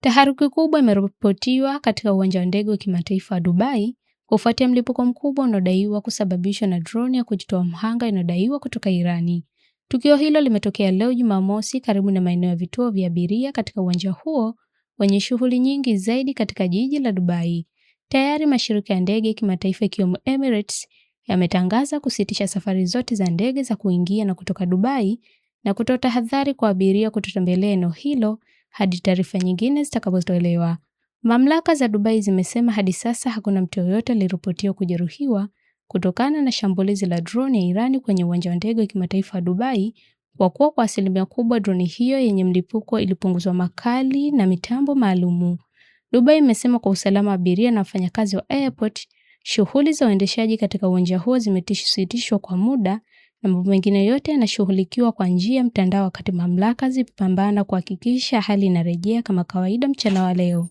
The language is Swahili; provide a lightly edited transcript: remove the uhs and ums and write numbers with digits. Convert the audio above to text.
Taharuki kubwa imeripotiwa katika uwanja wa ndege wa kimataifa wa Dubai kufuatia mlipuko mkubwa unaodaiwa kusababishwa na droni ya kujitoa mhanga inayodaiwa kutoka Irani. Tukio hilo limetokea leo Jumamosi karibu na maeneo ya vituo vya abiria katika uwanja huo wenye shughuli nyingi zaidi katika jiji la Dubai. Tayari mashirika ya ndege ya kimataifa ikiwemo Emirates yametangaza kusitisha safari zote za ndege za kuingia na kutoka Dubai na kutoa tahadhari kwa abiria kutotembelea eneo hilo hadi taarifa nyingine zitakapotolewa. Mamlaka za Dubai zimesema hadi sasa hakuna mtu yeyote aliyeripotiwa kujeruhiwa kutokana na shambulizi la droni ya Irani kwenye uwanja wa ndege wa kimataifa wa Dubai, kwa kuwa kwa asilimia kubwa droni hiyo yenye mlipuko ilipunguzwa makali na mitambo maalumu. Dubai imesema kwa usalama wa abiria na wafanyakazi wa airport, shughuli za uendeshaji katika uwanja huo zimesitishwa kwa muda na mambo mengine yote yanashughulikiwa kwa njia ya mtandao, wakati mamlaka zikipambana kuhakikisha hali inarejea kama kawaida mchana wa leo.